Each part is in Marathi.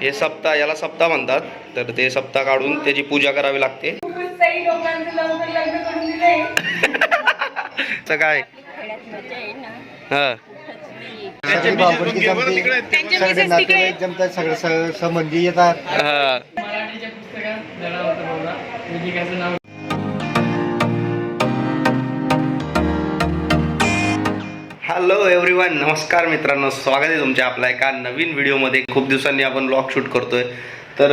हे सप्ताह, याला सप्ताह म्हणतात. तर ते सप्ताह काढून त्याची पूजा करावी लागते. काय हा सगळे नातेवाईक जमतात, सगळे संबंधी येतात. हॅलो एव्हरीवन, नमस्कार मित्रांनो, स्वागत आहे तुमच्या आपल्या एका नवीन व्हिडिओमध्ये. खूप दिवसांनी आपण व्लॉग शूट करतोय. तर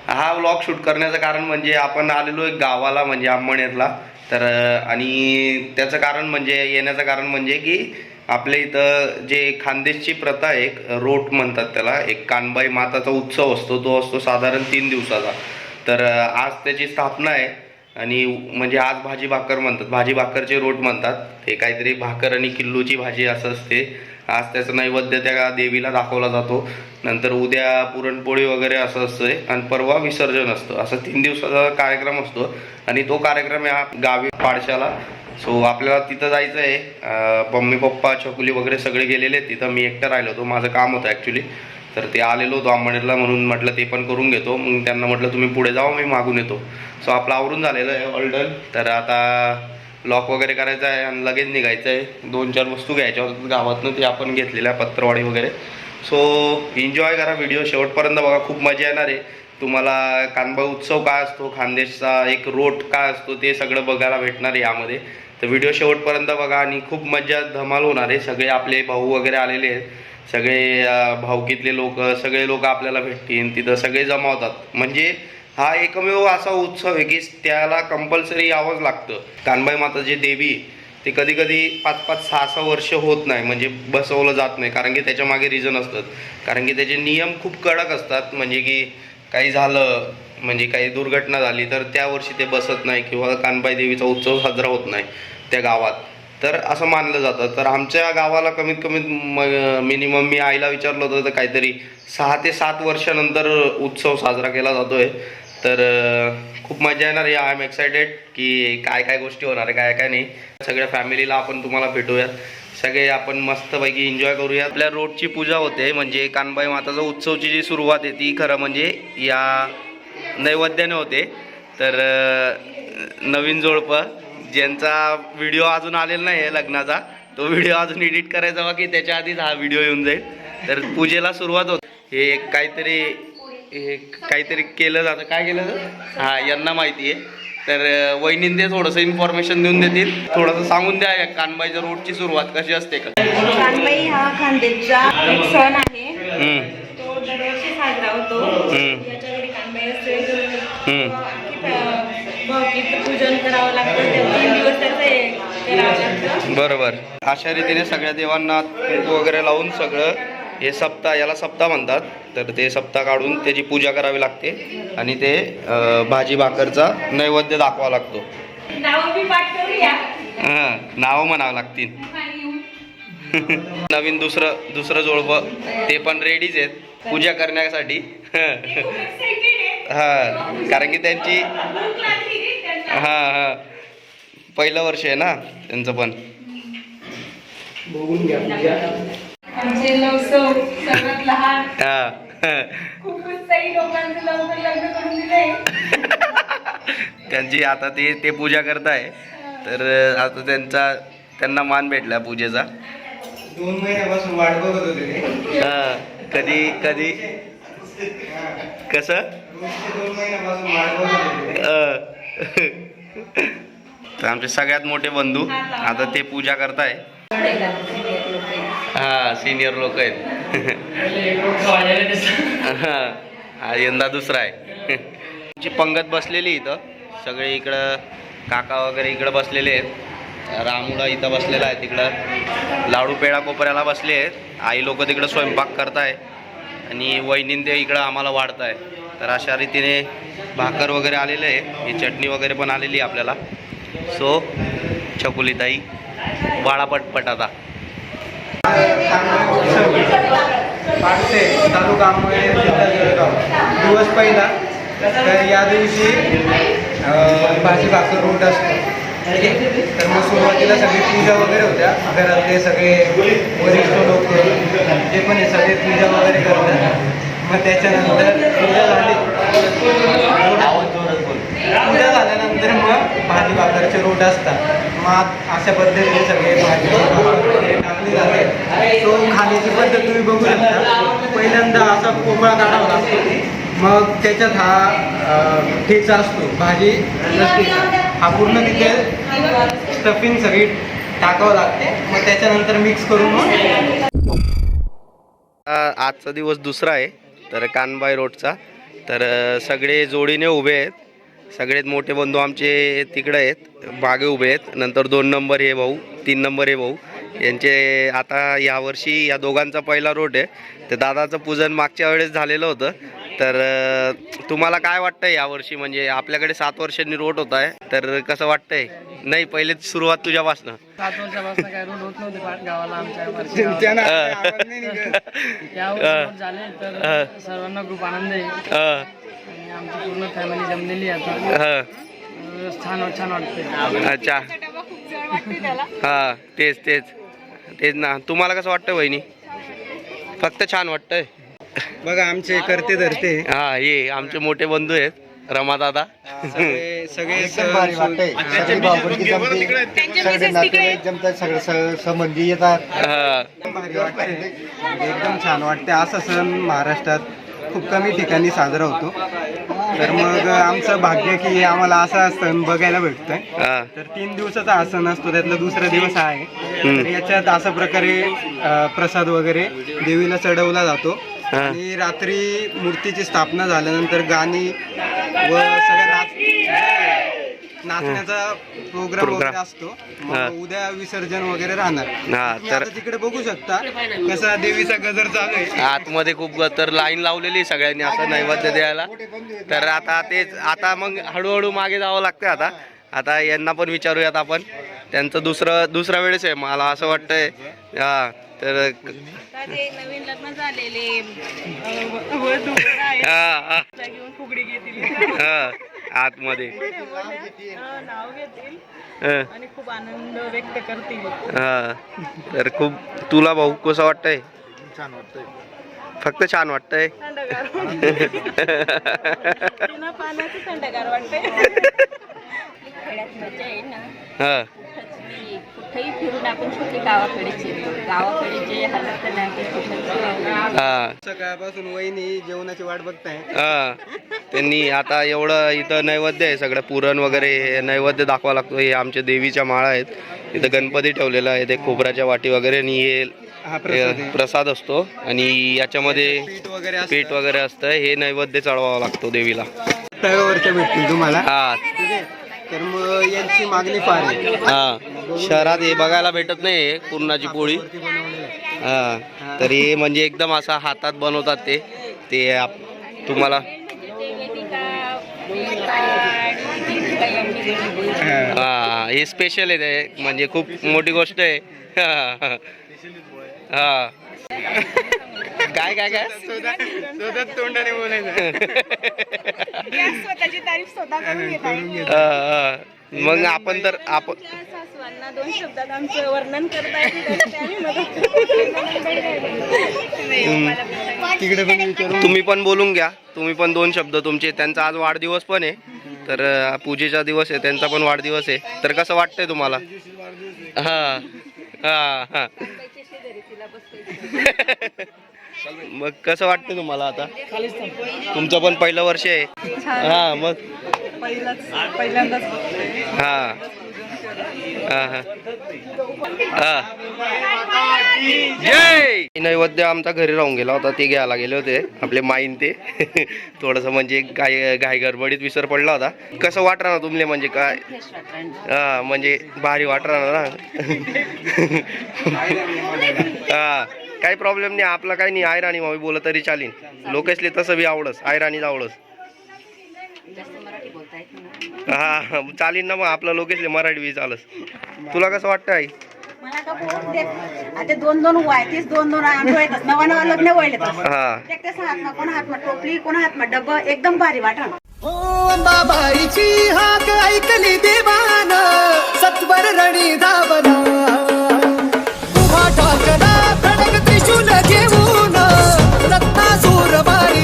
हा व्लॉग शूट करण्याचं कारण म्हणजे आपण आलेलो आहे गावाला, म्हणजे आंबणेरला. तर आणि त्याचं कारण म्हणजे येण्याचं कारण म्हणजे की आपल्या इथं जे खानदेशची प्रथा आहे, एक रोट म्हणतात त्याला, एक कानबाई माताचा उत्सव असतो. तो असतो साधारण 3 दिवसाचा. तर आज त्याची स्थापना आहे. आणि म्हणजे आज भाजी भाकर म्हणतात, भाजी भाकरचे रोट म्हणतात. ते काहीतरी भाकर आणि किल्लूची भाजी असं असते. आज त्याचं नैवेद्य त्या देवीला दाखवला जातो. नंतर उद्या पुरणपोळी वगैरे असं असतंय आणि परवा विसर्जन असतं. असं 3 दिवसाचा कार्यक्रम असतो. आणि तो कार्यक्रम या गावी पाडशाला. सो आपल्याला तिथं जायचं आहे. मम्मी पप्पा छकुली वगैरे सगळे गेलेले आहेत तिथं. मी एकटा राहिलो होतो, माझं काम होतं ॲक्च्युली. तर ते आलेलो होतो आंबणेरला, म्हणून म्हटलं ते पण करून घेतो. मग त्यांना म्हटलं तुम्ही पुढे जावा, मी मागून येतो. सो आपलं आवरून झालेलं आहे ऑर्डर. तर आता लॉक वगैरे करायचं आहे आणि लगेच निघायचं आहे. 2-4 वस्तू घ्यायच्या होत्या गावातनं, ते आपण घेतलेल्या, पत्रवाडी वगैरे. सो एन्जॉय करा, व्हिडिओ शेवटपर्यंत बघा, खूप मजा येणार आहे तुम्हाला. कानबाई उत्सव काय असतो, खानदेशचा एक रोट काय असतो, ते सगळं बघायला भेटणार आहे यामध्ये. तर व्हिडिओ शेवटपर्यंत बघा आणि खूप मजा धमाल होणार आहे. सगळे आपले भाऊ वगैरे आलेले आहेत, सगळे भाऊकीतले लोक, सगळे लोक आपल्याला भेटतील तिथं, सगळे जमावतात. म्हणजे हा एकमेव असा उत्सव आहे की त्याला कंपल्सरी यावंच लागतं. कानबाई माता जी देवी, ते कधी कधी 5-5, 6-6 वर्ष होत नाही, म्हणजे बसवलं जात नाही. कारण की त्याच्या मागे रिझन असतात. कारण की त्याचे नियम खूप कडक असतात. म्हणजे की काही झालं, म्हणजे काही दुर्घटना झाली तर त्या वर्षी ते बसत नाही, किंवा कानबाई देवीचा उत्सव साजरा होत नाही त्या गावात. तर असं मानलं जातं. तर आमच्या गावाला कमीत कमी मिनिमम, मी आईला विचारलं होतं, तर काहीतरी 6 ते 7 वर्षानंतर उत्सव साजरा केला जातोय. तर खूप मजा येणार आहे. आय एम एक्सायटेड की काय काय गोष्टी होणार आहे, काय काय नाही. सगळ्या फॅमिलीला आपण तुम्हाला भेटूयात, सगळे आपण मस्तपैकी एन्जॉय करूया. आपल्या रोडची पूजा होते, म्हणजे कानबाई माताचा उत्सवची जी सुरुवात आहे ती खरं म्हणजे या नैवेद्याने होते. तर नवीन जोडपं ज्यांचा व्हिडिओ अजून आलेला नाही आहे लग्नाचा, तो व्हिडिओ अजून एडिट करायचा बा की त्याच्या आधीच हा व्हिडिओ येऊन जाईल. तर पूजेला सुरुवात होते. हे काहीतरी केलं जातं. काय केलं जातं हा यांना माहिती आहे. तर वहिनींनी ते थोडंसं इन्फॉर्मेशन देऊन देतील. थोडंसं सांगून द्या या कानबाईच्या रोडची सुरुवात कशी असते का. कानबाई हा खानदेशचा एक सण आहे. तो दरवर्षी साजरा होतो. याच्या घरी कानबाई असते, भावकीचं पूजन करावं लागतं. 3 दिवस त्याचं करावं लागतं. बरोबर. अशा रीतीने सगळ्या देवांना कुंकू वगैरे लावून सगळं हे सप्ताह, याला सप्ताह म्हणतात. तर ते सप्ताह काढून त्याची पूजा करावी लागते आणि ते भाजी भाकरचा नैवेद्य दाखवावा लागतो. नावं म्हणावं लागतील. नवीन दुसरं जोडपं ते पण रेडीच आहेत पूजा करण्यासाठी. हां, कारण की त्यांची हां पहिलं वर्ष आहे ना त्यांचं पण. बघून घ्या. आमचे नवसव सर्वात लहान, खूप उत्साही लोकांचं लवकर लग्न करून दिलंय. त्यांची आता ते पूजा करताय. तर आता त्यांना मान भेटला पूजेचा. 2 महिन्यापासून वाट बघत होते. कधी कसं 2 महिन्यापासून वाट बघत होते. तर आमचे सगळ्यात मोठे बंधू आता ते पूजा करताय. हा, सिनियर लोक आहेत. हा यंदा दुसरा आहे. पंगत बसलेली इथं, सगळे इकडं काका वगैरे इकडं बसलेले आहेत. रामुडा इथं बसलेला आहे, तिकडं लाडू पेढा कोपऱ्याला बसले आहेत. आई लोक तिकडं स्वयंपाक करताय आणि वहिनीन ते इकडं आम्हाला वाढताय. तर अशा रीतीने भाकर वगैरे आलेलं आहे. ही चटणी वगैरे पण आलेली आहे आपल्याला. सो छकुलीताई बाळा पटपट आता. पाडसे तालुका आंबेड जिल्हा जळगाव. दिवस पहिला, तर या दिवशी भाजी भाकर रोट असतो. तर मग सुरुवातीला सगळी पूजा वगैरे होत्या. घरातले सगळे वरिष्ठ लोक जे पण हे सगळे पूजा वगैरे करतात. मग त्याच्यानंतर पूजा झाल्यानंतर मग भाजी भाकरचे रोट असतात. मग अशा पद्धतीने सगळे भाजी भाकर टाकली जाते. तो खाण्याची पद्धत तुम्ही बघू शकता. पहिल्यांदा असा पोकळा काढावा लागतो, मग त्याच्यात हा ठेचा असतो भाजी नसते, हा पूर्ण तिथे स्टफिंग सगळी टाकावं लागते. मग त्याच्यानंतर मिक्स करून मग आजचा दिवस दुसरा आहे तर कानबाई रोडचा. तर सगळे जोडीने उभे आहेत. सगळ्यात मोठे बंधू आमचे तिकडे आहेत, मागे उभे आहेत. नंतर 2 नंबर हे भाऊ, 3 नंबर हे भाऊ यांचे. आता यावर्षी या दोघांचा पहिला रोट आहे. तर दादाचं पूजन मागच्या वेळेस झालेलं होतं. तर तुम्हाला काय वाटतंय यावर्षी? म्हणजे आपल्याकडे 7 वर्षांनी रोट होत आहे, तर कसं वाटतंय? नाही, पहिलेच सुरुवात तुझ्यापासनं. 7 वर्षापासून काय रोड होत नव्हते गावाला आमच्या यावर झाले तर सर्वांना खूप आनंद आहे आणि आमची पूर्ण फॅमिली जमलेली आहे आता. छान वाटते. अच्छा, खूप जड वाटते त्याला. हा तेच ना. तुम्हाला कसं वाटतं वहिनी? फक्त छान वाटतंय. बघा आमचे करते धरते. हा, हे आमचे मोठे बंधू आहेत, रमा दादा. सगळे भारी वाटतंय. सगळे भावंडी जमते, सगळे नातेवाईक जमतात, सगळे संबंधी येतात. भारी वाटते, एकदम छान वाटते. असा सण महाराष्ट्रात खूप कमी ठिकाणी साजरा होतो. तर मग आमचं भाग्य की आम्हाला असा सण बघायला भेटतोय. तर 3 दिवसाचा हा सण असतो, त्यातला दुसरा दिवस आहे. तर याच्यात अशा प्रकारे प्रसाद वगैरे देवीला चढवला जातो. आणि रात्री मूर्तीची स्थापना झाल्यानंतर गाणी व सगळ्या नाचण्याचा प्रोग्राम वगैरे असतो. मग उद्या विसर्जन वगैरे राहणार. तर तिकडे बघू शकता कसा देवीचा गजर चालू आहे. आतमध्ये खूप तर लाईन लावलेली सगळ्यांनी असं नैवेद्य द्यायला. तर आता मग हळूहळू मागे जावं लागतं. आता यांना पण विचारूयात आपण. त्यांचं दुसरा वेळेस आहे मला असं वाटतंय. हा, तर नवीन लग्न झालेले घेऊन फुगडी घेतील, आतमध्ये नाव घेतील आणि खूप आनंद व्यक्त करतील. तर खूप. तुला भाऊ कसं वाटतंय? छान वाटतंय. फक्त छान वाटतंय. थंडगार बिना पाण्याचं थंडगार वाटतंय. खेड्यात मजा आहे ना. कुठेही फिरून आपण कुठे गावाकडे जे हालत नाही. सकाळपासून वहिनी जेवणाची वाट बघताय. त्यांनी आता एवढं इथं नैवेद्य आहे, सगळं पुरण वगैरे नैवेद्य दाखवा लागतो. हे आमच्या देवीच्या माळा आहेत, इथं गणपती ठेवलेला आहे, ते खोबऱ्याच्या वाटी वगैरे. आणि हे प्रसाद असतो आणि याच्यामध्ये पीठ वगैरे असतं. हे नैवेद्य चढवावं लागतो देवीला. तव्यावरच्या भेटतील तुम्हाला. हा, तर मग यांची मागणी फार आहे. शहरात हे बघायला भेटत नाही पुरणाची पोळी. तर हे म्हणजे एकदम असा हातात बनवतात ते तुम्हाला. हे स्पेशल आहे ते, म्हणजे खूप मोठी गोष्ट आहे. काय तोंडाने बोलायचं. स्वतःची तारीफ स्वतः करून घेत. मग आपण 2 शब्दात आमचं वर्णन करता तिकडे पण विचारू. तुम्ही पण बोलून घ्या. तुम्ही पण 2 शब्द तुमचे. त्यांचा आज वाढदिवस पण आहे, तर पूजेचा दिवस आहे, त्यांचा पण वाढदिवस आहे. तर कसं वाटतंय तुम्हाला? हा मग कसं वाटतं तुम्हाला? आता तुमचं पण पहिलं वर्ष आहे. हा, मग पहिल्यांदाच जय. नैवेद्य आमचा घरी राहून गेला होता, ते घ्यायला गेले होते आपले माईन. ते थोडंसं म्हणजे घाई गडबडीत विसर पडला होता. कसं वाटणार ना तुमले? म्हणजे काय म्हणजे भारी वाटणार ना. काही प्रॉब्लेम नाही, आपला काही नाही. आयराणी मावी बोला तरी चालीन. लोकेसले तसं बी आवडस, आयराणीच आवडस. हा, चालीन ना. मग आपला लोकेसले मराठी बी चालस. तुला कसं वाटतं आई? मला का बोलते आता 2-2 व्हायतीस 2-2 आणतोयतच नवा लग्न व्हायलेतच. त्या हातमा कोणा हातमा टोपली कोणा हातमा डब्बा एकदम भारी वाटण. बाबाईची हाक ऐकली देवान सत्वर रणी धावना उभा ठाकरा खडक त्रिशूल घेऊन रत्नासूर बारी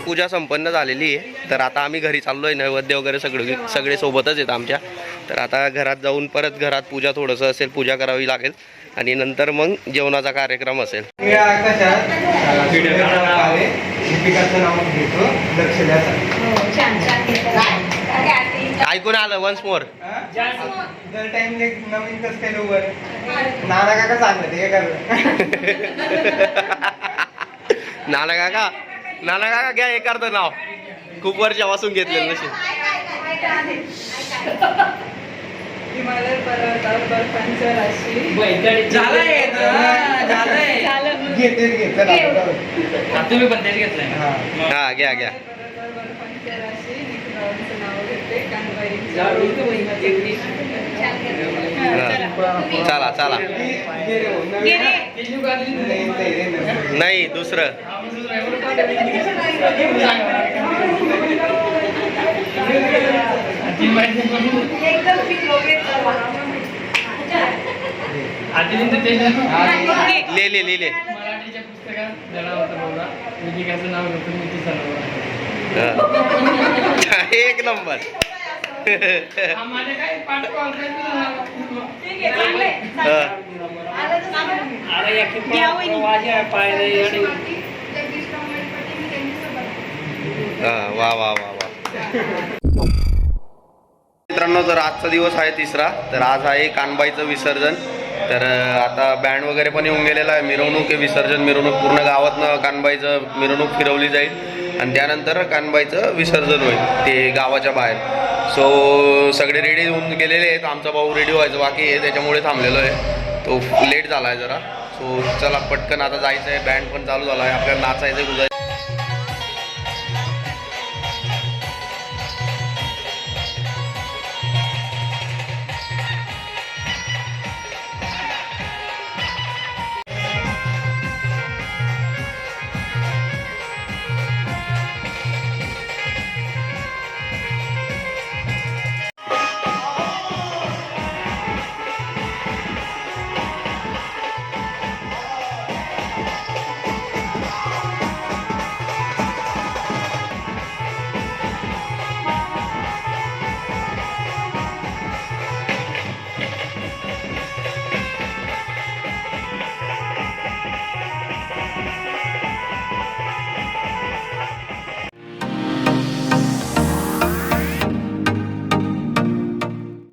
पूजा संपन्न झालेली आहे. तर आता आम्ही घरी चाललोय. नैवेद्य वगैरे सगळे सोबतच आहेत आमच्या. तर आता घरात जाऊन परत घरात पूजा थोडंसं असेल, पूजा करावी लागेल आणि नंतर मग जेवणाचा कार्यक्रम असेल. निळ्या आकाशात दीपिकाचं नाव घेतो लक्ष द्यासाठी. छान छान ऐकून आलं वन्स मोर. दर टाइम नवीन कसं काय लोक नाना काका सांगत हे नाना काका घ्या एखादं नाव. खूप वर्षापासून घेतलेलं नशीब. हिमालय पर्वतावर बर्फांचं राशी झालंय घेते तुम्ही पण तेच घेतलंय. हा घ्या घ्या. बर्फांच्या राशी निखिलरावांचं नाव घेते कानबाईंची चला चला. नाही दुसरं. लिहिले लिहिले. मराठीच्या पुस्तकात जरा होता बघा विधिकाचं नाव घेतो मी ती सर्व एक नंबर. माझे काही पाठ वा वा वा वा. मित्रांनो तर आजचा दिवस आहे तिसरा. तर आज आहे कानबाईचं विसर्जन. तर आता बँड वगैरे पण येऊन गेलेला आहे. मिरवणूक आहे, विसर्जन मिरवणूक पूर्ण गावातनं कानबाईचं मिरवणूक फिरवली जाईल आणि त्यानंतर कानबाईचं विसर्जन होईल ते गावाच्या बाहेर. सो सगळे रेडी होऊन गेलेले आहेत. आमचा भाऊ रेडी व्हायचं बाकी आहे त्याच्यामुळे थांबलेलो आहे. तो लेट झाला आहे जरा. सो चला पटकन आता जायचं आहे. बँड पण चालू झाला आहे. आपल्याला नाचायचं आहे.